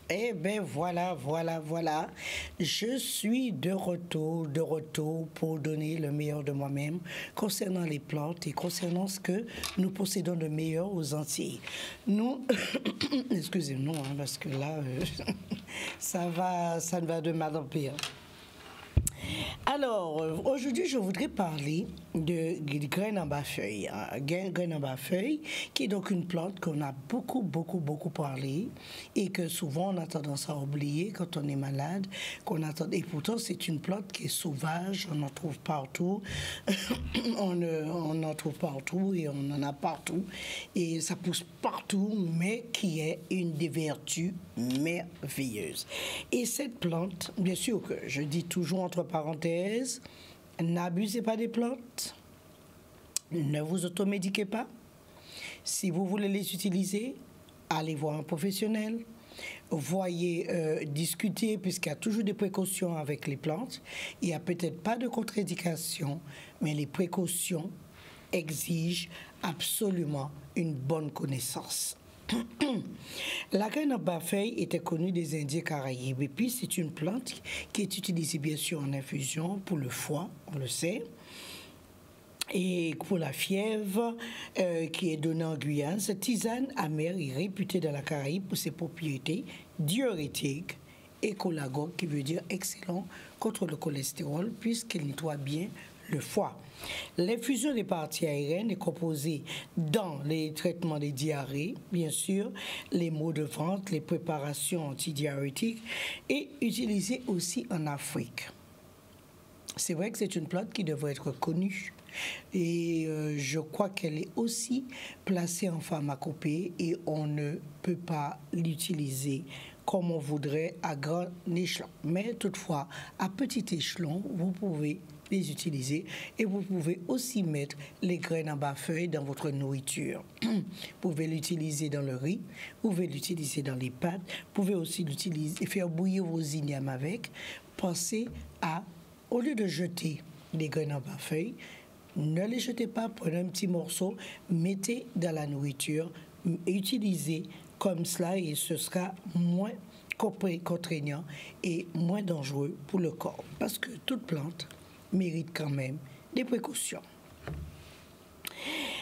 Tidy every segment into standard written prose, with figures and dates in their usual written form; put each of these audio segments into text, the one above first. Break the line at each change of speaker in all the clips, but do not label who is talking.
Eh bien, voilà. Je suis de retour pour donner le meilleur de moi-même concernant les plantes et concernant ce que nous possédons de meilleur aux Antilles. Nous, excusez-moi, hein, parce que là, ça ne va de mal en pire. Alors, aujourd'hui, je voudrais parler de graines en bas-feuille. Graines en bas-feuille, qui est donc une plante qu'on a beaucoup parlé et que souvent on a tendance à oublier quand on est malade. Et pourtant, c'est une plante qui est sauvage, on en trouve partout. on en trouve partout et on en a partout. Et ça pousse partout, mais qui est une des vertus merveilleuses. Et cette plante, bien sûr que je dis toujours entre parenthèses, n'abusez pas des plantes, ne vous automédiquez pas. Si vous voulez les utiliser, allez voir un professionnel. Voyez, discuter, puisqu'il y a toujours des précautions avec les plantes. Il n'y a peut-être pas de contre-indication, mais les précautions exigent absolument une bonne connaissance. La graine en bas-feuille était connue des Indiens Caraïbes. Et puis, c'est une plante qui est utilisée bien sûr en infusion pour le foie, on le sait. Et pour la fièvre qui est donnée en Guyane, cette tisane amère est réputée dans la Caraïbe pour ses propriétés diurétiques et cholagogues, qui veut dire excellent contre le cholestérol, puisqu'elle nettoie bien le foie. L'infusion des parties aériennes est composée dans les traitements des diarrhées, bien sûr, les maux de ventre, les préparations antidiurétiques et utilisée aussi en Afrique. C'est vrai que c'est une plante qui devrait être connue et je crois qu'elle est aussi placée en pharmacopée et on ne peut pas l'utiliser comme on voudrait à grand échelon. Mais toutefois, à petit échelon, vous pouvez les utiliser et vous pouvez aussi mettre les graines en bas-feuille dans votre nourriture. Vous pouvez l'utiliser dans le riz, vous pouvez l'utiliser dans les pâtes, vous pouvez aussi l'utiliser, faire bouillir vos ignames avec. Pensez à, au lieu de jeter les graines en bas-feuille, ne les jetez pas, prenez un petit morceau, mettez dans la nourriture, utilisez comme cela et ce sera moins contraignant et moins dangereux pour le corps. Parce que toute plante mérite quand même des précautions.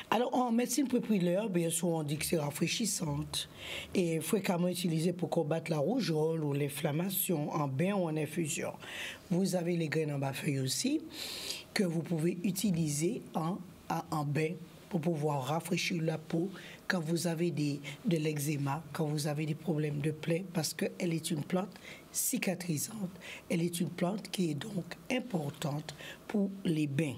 Alors, en médecine populaire, bien sûr, on dit que c'est rafraîchissante et fréquemment utilisée pour combattre la rougeole ou l'inflammation en bain ou en infusion. Vous avez les graines en bas-feuille aussi que vous pouvez utiliser en bain pour pouvoir rafraîchir la peau quand vous avez de l'eczéma, quand vous avez des problèmes de plaies, parce qu'elle est une plante cicatrisante. Elle est une plante qui est donc importante pour les bains.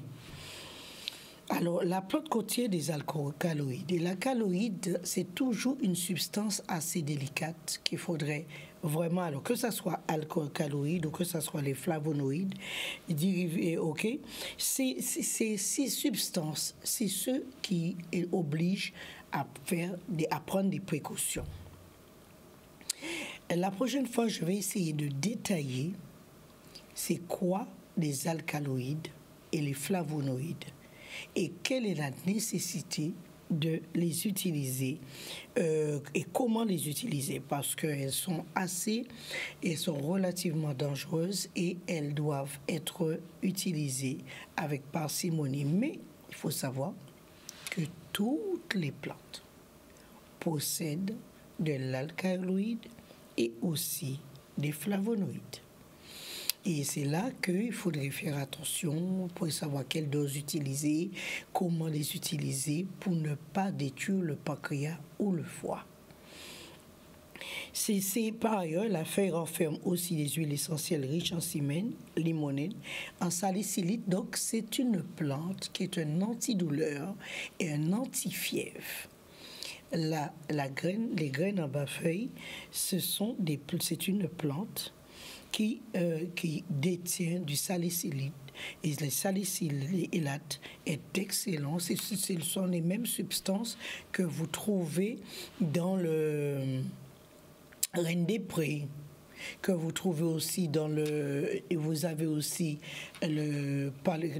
Alors, la plante contient des alcaloïdes. Et l'alcaloïde, c'est toujours une substance assez délicate qu'il faudrait vraiment, alors que ce soit alcaloïdes ou que ce soit les flavonoïdes dérivés, ok, ces substances, c'est ce qui oblige à prendre des précautions. La prochaine fois, je vais essayer de détailler c'est quoi les alcaloïdes et les flavonoïdes et quelle est la nécessité de les utiliser et comment les utiliser parce qu'elles sont relativement dangereuses et elles doivent être utilisées avec parcimonie. Mais il faut savoir que toutes les plantes possèdent de l'alcaloïde et aussi des flavonoïdes. Et c'est là qu'il faudrait faire attention pour savoir quelle dose utiliser, comment les utiliser pour ne pas détruire le pancréas ou le foie. Par ailleurs, la feuille renferme aussi des huiles essentielles riches en limonène, en salicylite. Donc, c'est une plante qui est un antidouleur et un antifièvre. Les graines en bas-feuille, c'est une plante qui détient du salicylate. Et le salicylate est excellent. Ce sont les mêmes substances que vous trouvez dans le Reine des Prés, que vous trouvez aussi et vous avez aussi le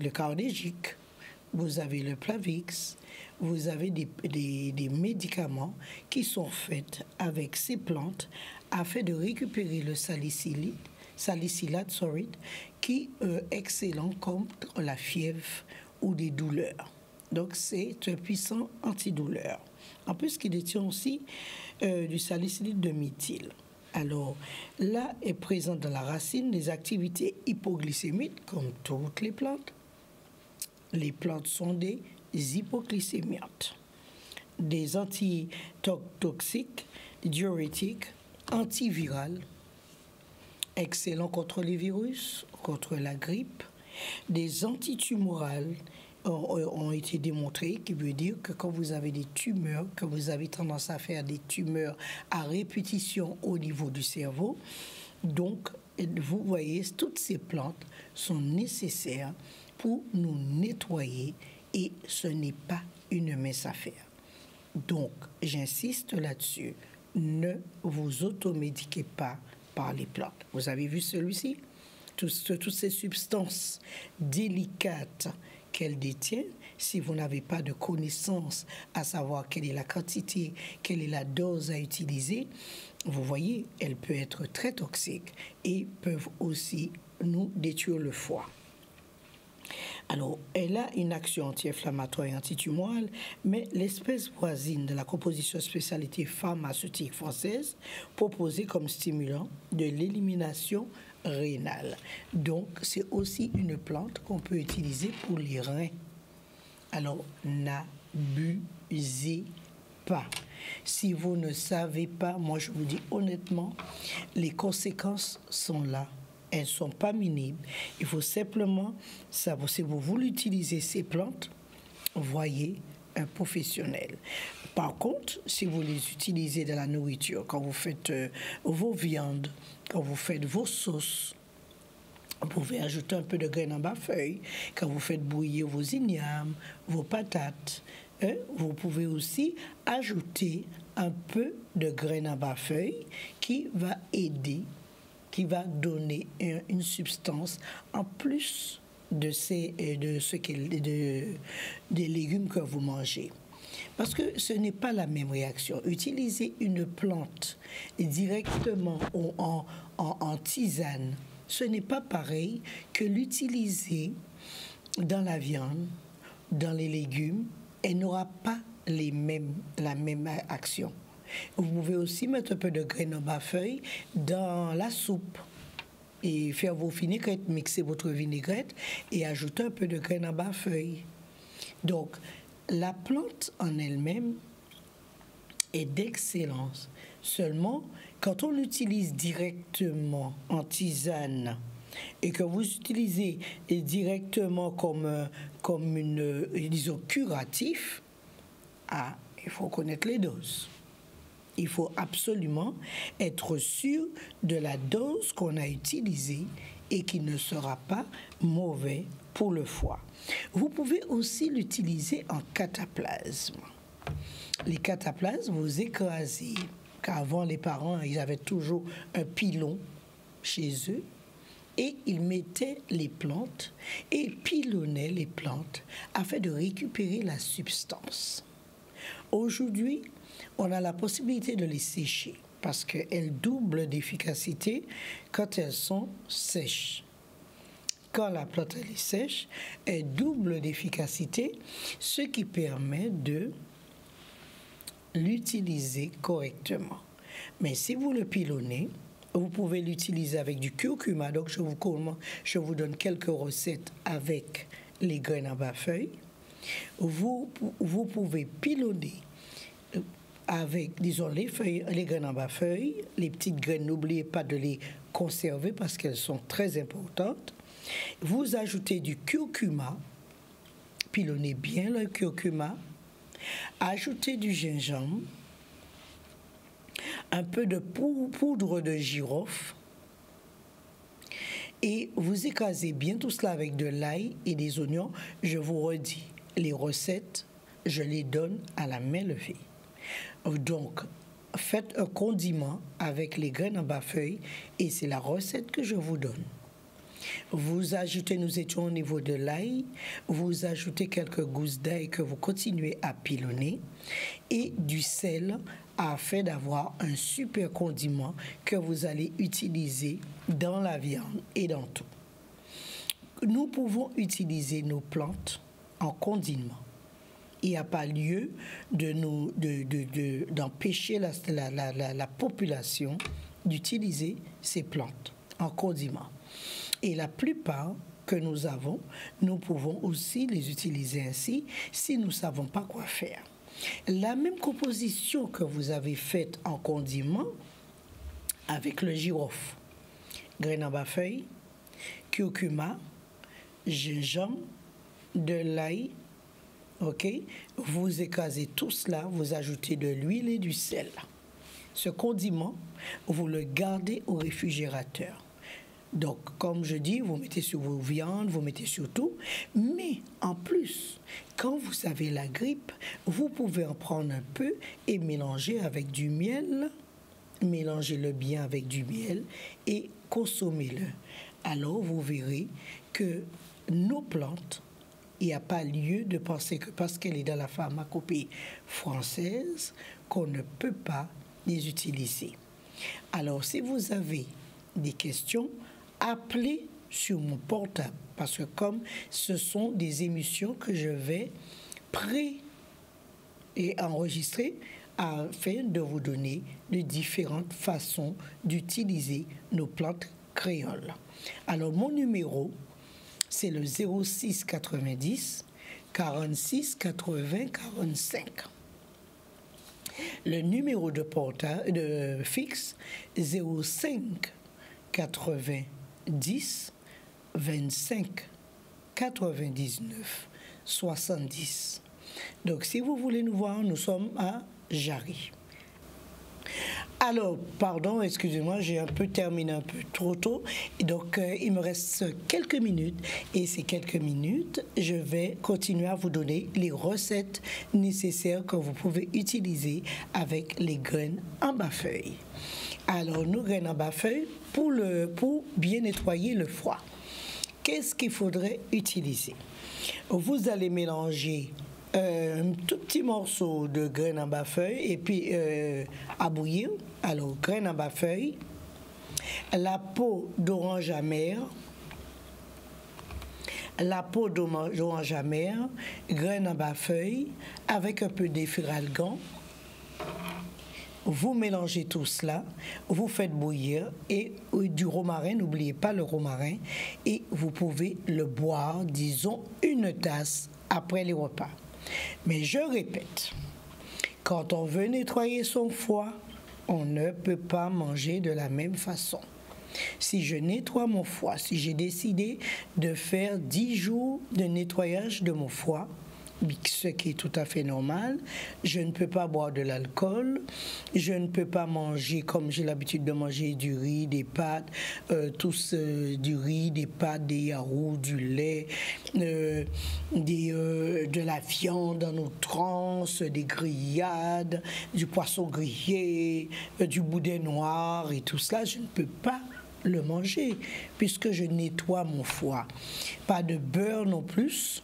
cardégique, vous avez le Plavix, vous avez des médicaments qui sont faits avec ces plantes afin de récupérer le salicylate, qui est excellent contre la fièvre ou des douleurs. Donc, c'est un puissant antidouleur. En plus, il détient aussi du salicylate de méthyle. Alors, là est présent dans la racine des activités hypoglycémiques, comme toutes les plantes. Les plantes sont des hypoglycémiantes, des antitoxiques, diurétiques, antivirales, excellents contre les virus, contre la grippe, des antitumorales ont été démontrés, qui veut dire que quand vous avez des tumeurs, que vous avez tendance à faire des tumeurs à répétition au niveau du cerveau, donc vous voyez, toutes ces plantes sont nécessaires pour nous nettoyer et ce n'est pas une mince affaire. Donc, j'insiste là-dessus, ne vous automédiquez pas par les plantes. Vous avez vu celui-ci? Toutes ces substances délicates qu'elle détient, si vous n'avez pas de connaissance à savoir quelle est la quantité, quelle est la dose à utiliser, vous voyez, elle peut être très toxique et peuvent aussi nous détruire le foie. Alors, elle a une action anti-inflammatoire et antitumorale, mais l'espèce voisine de la composition spécialité pharmaceutique française proposée comme stimulant de l'élimination rénale. Donc, c'est aussi une plante qu'on peut utiliser pour les reins. Alors, n'abusez pas. Si vous ne savez pas, moi je vous dis honnêtement, les conséquences sont là. Elles ne sont pas minimes. Il faut simplement savoir, si vous voulez utiliser ces plantes, voyez un professionnel. Par contre, si vous les utilisez dans la nourriture, quand vous faites vos viandes, quand vous faites vos sauces, vous pouvez ajouter un peu de graines en bas-feuille. Quand vous faites bouillir vos ignames, vos patates, vous pouvez aussi ajouter un peu de graines en bas-feuille qui va aider, qui va donner une substance en plus des légumes que vous mangez. Parce que ce n'est pas la même réaction. Utiliser une plante directement en tisane, ce n'est pas pareil que l'utiliser dans la viande, dans les légumes, elle n'aura pas la même action. Vous pouvez aussi mettre un peu de graines en bas-feuille dans la soupe et faire vos vinaigrettes, mixer votre vinaigrette et ajouter un peu de graines en bas-feuille. Donc, la plante en elle-même est d'excellence. Seulement, quand on l'utilise directement en tisane et que vous utilisez directement comme disons, curatif, il faut connaître les doses. Il faut absolument être sûr de la dose qu'on a utilisée et qui ne sera pas mauvais pour le foie. Vous pouvez aussi l'utiliser en cataplasme. Les cataplasmes, vous écrasez, car avant les parents, ils avaient toujours un pilon chez eux, et ils mettaient les plantes et pilonnaient les plantes afin de récupérer la substance. Aujourd'hui, on a la possibilité de les sécher parce qu'elles doublent d'efficacité quand elles sont sèches. Quand la plante est sèche, elle double d'efficacité, ce qui permet de l'utiliser correctement. Mais si vous le pilonnez, vous pouvez l'utiliser avec du curcuma. Donc, je vous donne quelques recettes avec les graines en bas-feuille. Vous pouvez pilonner avec, disons, les graines en bas-feuille. Les petites graines, n'oubliez pas de les conserver parce qu'elles sont très importantes. Vous ajoutez du curcuma, pilonnez bien le curcuma, ajoutez du gingembre, un peu de poudre de girofle et vous écrasez bien tout cela avec de l'ail et des oignons. Je vous redis, les recettes, je les donne à la main levée. Donc, faites un condiment avec les graines en bas-feuille et c'est la recette que je vous donne. Vous ajoutez, nous étions au niveau de l'ail, vous ajoutez quelques gousses d'ail que vous continuez à pilonner et du sel afin d'avoir un super condiment que vous allez utiliser dans la viande et dans tout. Nous pouvons utiliser nos plantes en condiment. Il n'y a pas lieu d'empêcher la population d'utiliser ces plantes en condiment. Et la plupart que nous avons, nous pouvons aussi les utiliser ainsi si nous ne savons pas quoi faire. La même composition que vous avez faite en condiment avec le girofle, graines à bas-feuille, curcuma, gingembre, de l'ail, ok? Vous écrasez tout cela, vous ajoutez de l'huile et du sel. Ce condiment, vous le gardez au réfrigérateur. Donc, comme je dis, vous mettez sur vos viandes, vous mettez sur tout. Mais en plus, quand vous avez la grippe, vous pouvez en prendre un peu et mélanger avec du miel. Mélangez-le bien avec du miel et consommez-le. Alors, vous verrez que nos plantes, il n'y a pas lieu de penser que parce qu'elle est dans la pharmacopée française, qu'on ne peut pas les utiliser. Alors, si vous avez des questions, appelez sur mon portable parce que comme ce sont des émissions que je vais enregistrer afin de vous donner de différentes façons d'utiliser nos plantes créoles. Alors mon numéro, c'est le 06 90 46 80 45. Le numéro de portable de fixe 05 90 25 99 70. Donc, si vous voulez nous voir, nous sommes à Jarry. Alors, pardon, excusez-moi, j'ai un peu terminé un peu trop tôt. Donc, il me reste quelques minutes. Et ces quelques minutes, je vais continuer à vous donner les recettes nécessaires que vous pouvez utiliser avec les graines en bas-feuille. Alors, nos graines en bas-feuille, pour bien nettoyer le foie, qu'est-ce qu'il faudrait utiliser? Vous allez mélanger un tout petit morceau de graines en bas-feuille et puis à bouillir. Alors, graines en bas-feuille, la peau d'orange amère, graines en bas-feuille avec un peu d'effralgan. Vous mélangez tout cela, vous faites bouillir et du romarin, n'oubliez pas le romarin, et vous pouvez le boire, disons, une tasse après les repas. Mais je répète, quand on veut nettoyer son foie, on ne peut pas manger de la même façon. Si je nettoie mon foie, si j'ai décidé de faire 10 jours de nettoyage de mon foie, ce qui est tout à fait normal, je ne peux pas boire de l'alcool, je ne peux pas manger comme j'ai l'habitude de manger du riz, des pâtes, du riz, des pâtes, des yaourts, du lait, de la viande en outrance, des grillades, du poisson grillé, du boudin noir et tout cela, je ne peux pas le manger puisque je nettoie mon foie. Pas de beurre non plus.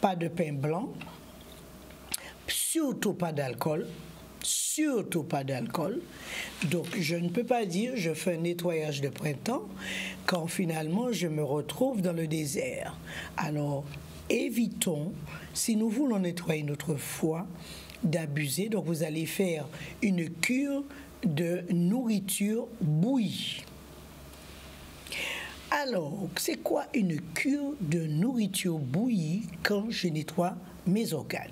Pas de pain blanc, surtout pas d'alcool, Donc, je ne peux pas dire je fais un nettoyage de printemps quand finalement je me retrouve dans le désert. Alors, évitons, si nous voulons nettoyer notre foie, d'abuser. Donc, vous allez faire une cure de nourriture bouillie. Alors, c'est quoi une cure de nourriture bouillie quand je nettoie mes organes?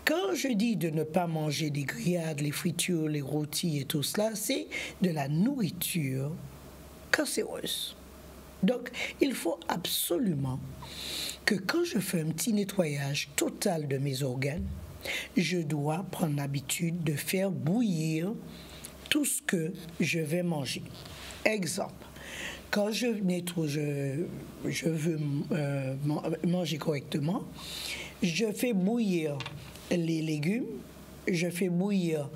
Quand je dis de ne pas manger des grillades, les fritures, les rôtis et tout cela, c'est de la nourriture cancéreuse. Donc, il faut absolument que quand je fais un petit nettoyage total de mes organes, je dois prendre l'habitude de faire bouillir tout ce que je vais manger. Exemple. Quand je veux manger correctement, je fais bouillir les légumes, je fais bouillir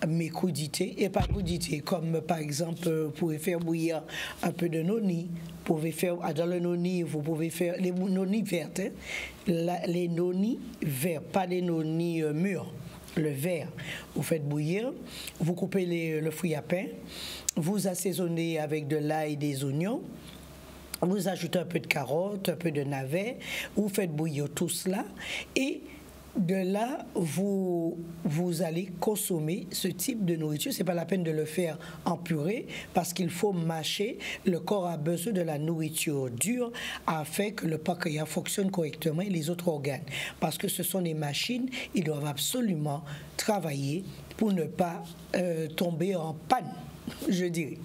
mais crudité et pas crudité, comme par exemple, vous pouvez faire bouillir un peu de noni, vous pouvez faire, dans le noni, vous pouvez faire les noni vertes, hein, les noni verts, pas les noni mûrs. Le vert, vous faites bouillir, vous coupez le fruit à pain, vous assaisonnez avec de l'ail et des oignons, vous ajoutez un peu de carottes, un peu de navets, vous faites bouillir tout cela et de là, vous allez consommer ce type de nourriture. Ce n'est pas la peine de le faire en purée parce qu'il faut mâcher. Le corps a besoin de la nourriture dure afin que le pancréas fonctionne correctement et les autres organes. Parce que ce sont des machines, ils doivent absolument travailler pour ne pas tomber en panne, je dirais.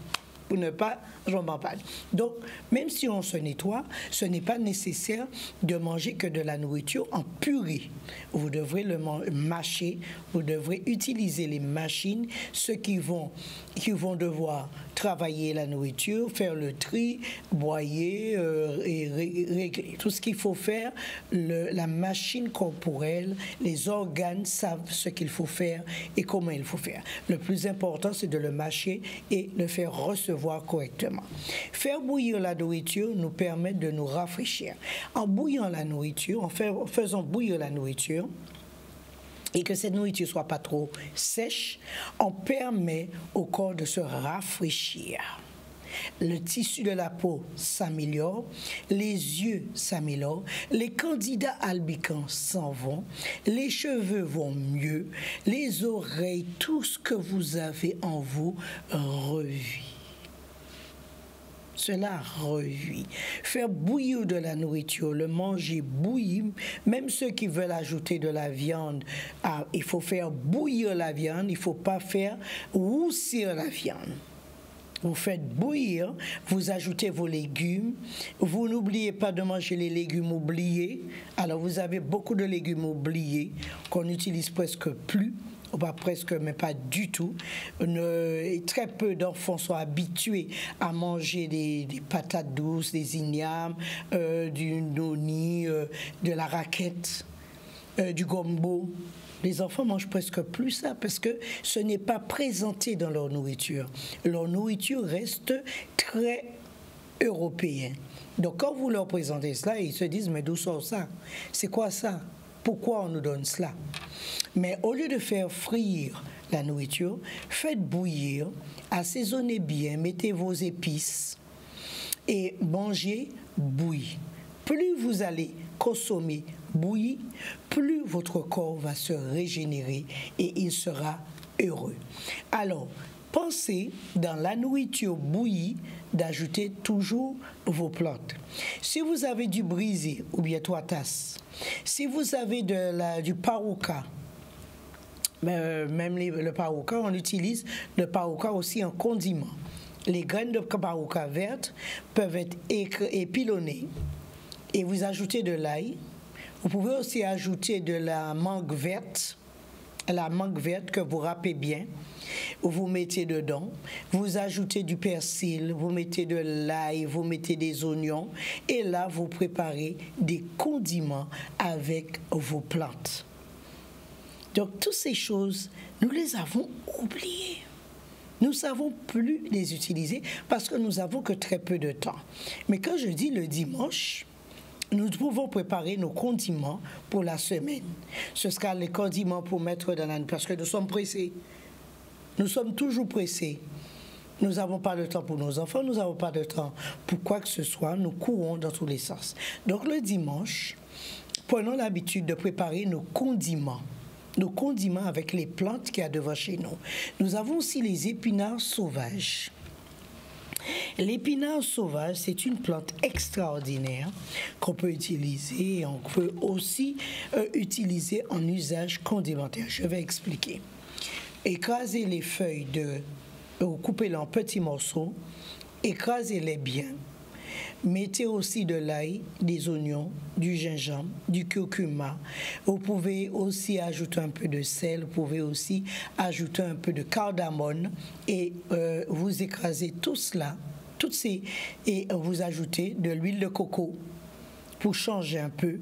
Pour ne pas tomber en panne. Donc, même si on se nettoie, ce n'est pas nécessaire de manger que de la nourriture en purée. Vous devrez le mâcher, vous devrez utiliser les machines, ceux qui vont devoir travailler la nourriture, faire le tri, broyer et régler. Tout ce qu'il faut faire, la machine corporelle, les organes savent ce qu'il faut faire et comment il faut faire. Le plus important, c'est de le mâcher et le faire recevoir correctement. Faire bouillir la nourriture nous permet de nous rafraîchir. En bouillant la nourriture, en faisant bouillir la nourriture, et que cette nourriture ne soit pas trop sèche, on permet au corps de se rafraîchir. Le tissu de la peau s'améliore, les yeux s'améliorent, les candidats albicans s'en vont, les cheveux vont mieux, les oreilles, tout ce que vous avez en vous revit. Cela revit. Faire bouillir de la nourriture, le manger bouilli, même ceux qui veulent ajouter de la viande, il faut faire bouillir la viande, il ne faut pas faire roussir la viande. Vous faites bouillir, vous ajoutez vos légumes, vous n'oubliez pas de manger les légumes oubliés. Alors vous avez beaucoup de légumes oubliés qu'on n'utilise presque plus. Pas presque, mais pas du tout. Très peu d'enfants sont habitués à manger des patates douces, des ignames, du noni, de la raquette, du gombo. Les enfants mangent presque plus ça parce que ce n'est pas présenté dans leur nourriture. Leur nourriture reste très européenne. Donc quand vous leur présentez cela, ils se disent « mais d'où sort ça? C'est quoi ça? Pourquoi on nous donne cela ?» Mais au lieu de faire frire la nourriture, faites bouillir, assaisonnez bien, mettez vos épices et mangez bouilli. Plus vous allez consommer bouilli, plus votre corps va se régénérer et il sera heureux. Alors, pensez dans la nourriture bouillie d'ajouter toujours vos plantes. Si vous avez du brisé ou bien 3 tasses, si vous avez du parouka, même le parouka, on utilise le parouka aussi en condiment. Les graines de parouka vertes peuvent être épilonnées et vous ajoutez de l'ail. Vous pouvez aussi ajouter de la mangue verte que vous râpez bien. Vous mettez dedans, vous ajoutez du persil, vous mettez de l'ail, vous mettez des oignons et là vous préparez des condiments avec vos plantes. Donc toutes ces choses, nous les avons oubliées. Nous ne savons plus les utiliser parce que nous n'avons que très peu de temps. Mais quand je dis le dimanche, nous pouvons préparer nos condiments pour la semaine. Ce sera les condiments pour mettre dans la... Parce que nous sommes pressés. Nous sommes toujours pressés. Nous n'avons pas de temps pour nos enfants, nous n'avons pas de temps pour quoi que ce soit. Nous courons dans tous les sens. Donc le dimanche, prenons l'habitude de préparer nos condiments avec les plantes qu'il y a devant chez nous. Nous avons aussi les épinards sauvages. L'épinard sauvage, c'est une plante extraordinaire qu'on peut utiliser et on peut aussi utiliser en usage condimentaire. Je vais expliquer. Écrasez les feuilles coupez-les en petits morceaux, écrasez-les bien. Mettez aussi de l'ail, des oignons, du gingembre, du curcuma. Vous pouvez aussi ajouter un peu de sel, vous pouvez aussi ajouter un peu de cardamome et vous écrasez tout cela, et vous ajoutez de l'huile de coco. pour changer un peu.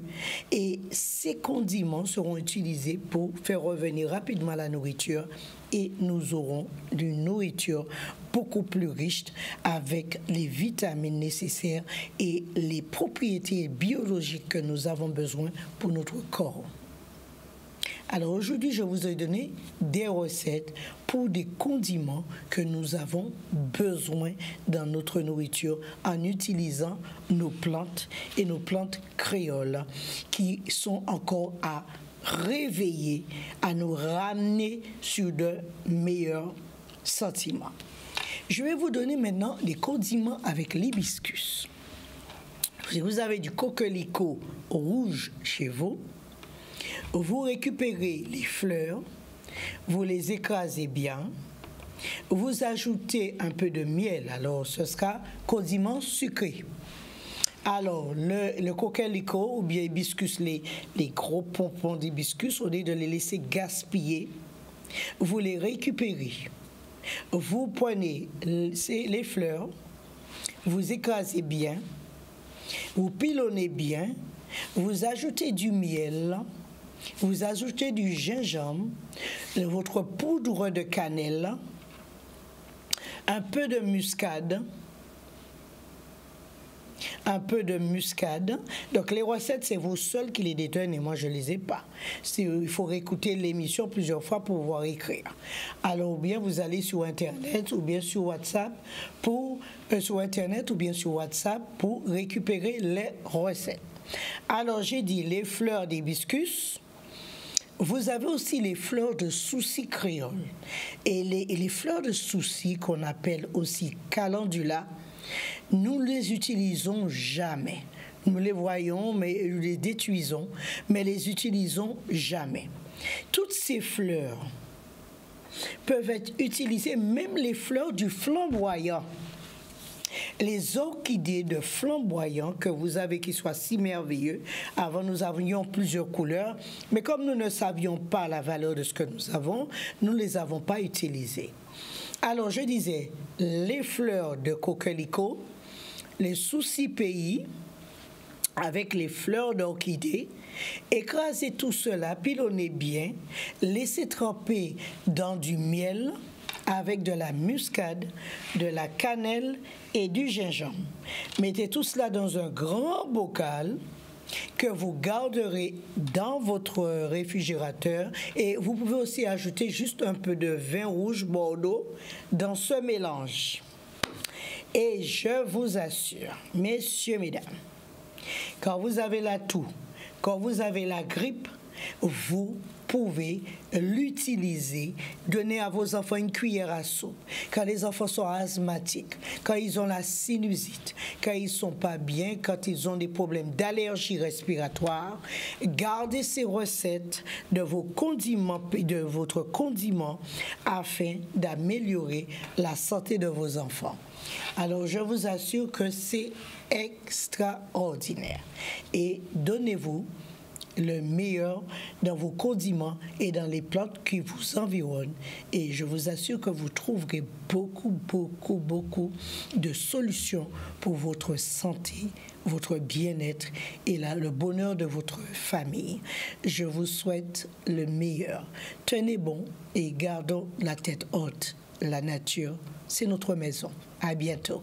Et ces condiments seront utilisés pour faire revenir rapidement la nourriture et nous aurons une nourriture beaucoup plus riche avec les vitamines nécessaires et les propriétés biologiques que nous avons besoin pour notre corps. Alors aujourd'hui, je vous ai donné des recettes pour des condiments que nous avons besoin dans notre nourriture en utilisant nos plantes et nos plantes créoles qui sont encore à réveiller, à nous ramener sur de meilleurs sentiments. Je vais vous donner maintenant des condiments avec l'hibiscus. Si vous avez du coquelicot rouge chez vous, vous récupérez les fleurs, vous les écrasez bien, vous ajoutez un peu de miel, alors ce sera condiment sucré. Alors, le coquelicot ou bien hibiscus, les gros pompons d'hibiscus, au lieu de les laisser gaspiller, vous les récupérez. Vous prenez les fleurs, vous écrasez bien, vous pilonnez bien, vous ajoutez du miel, vous ajoutez du gingembre, votre poudre de cannelle, un peu de muscade. Donc les recettes, c'est vous seul qui les détenez et moi je ne les ai pas. Il faut réécouter l'émission plusieurs fois pour pouvoir écrire. Alors ou bien vous allez sur Internet ou bien sur WhatsApp pour récupérer les recettes. Alors j'ai dit les fleurs d'hibiscus. Vous avez aussi les fleurs de souci créole. Et les fleurs de souci qu'on appelle aussi calendula, nous ne les utilisons jamais. Nous les voyons, mais nous les détruisons, mais les utilisons jamais. Toutes ces fleurs peuvent être utilisées, même les fleurs du flamboyant. Les orchidées de flamboyant que vous avez qui soient si merveilleux. Avant, nous avions plusieurs couleurs, mais comme nous ne savions pas la valeur de ce que nous avons, nous ne les avons pas utilisées. Alors, je disais, les fleurs de coquelicot, les soucis pays, avec les fleurs d'orchidée, écrasez tout cela, pilonnez bien, laissez tremper dans du miel avec de la muscade, de la cannelle et du gingembre. Mettez tout cela dans un grand bocal que vous garderez dans votre réfrigérateur et vous pouvez aussi ajouter juste un peu de vin rouge Bordeaux dans ce mélange. Et je vous assure, messieurs, mesdames, quand vous avez la toux, quand vous avez la grippe, vous pouvez l'utiliser, donner à vos enfants une cuillère à soupe. Quand les enfants sont asthmatiques, quand ils ont la sinusite, quand ils ne sont pas bien, quand ils ont des problèmes d'allergie respiratoire, gardez ces recettes de vos condiments, de votre condiment afin d'améliorer la santé de vos enfants. Alors, je vous assure que c'est extraordinaire. Et donnez-vous le meilleur dans vos condiments et dans les plantes qui vous environnent. Et je vous assure que vous trouverez beaucoup de solutions pour votre santé, votre bien-être et le bonheur de votre famille. Je vous souhaite le meilleur. Tenez bon et gardons la tête haute. La nature, c'est notre maison. À bientôt.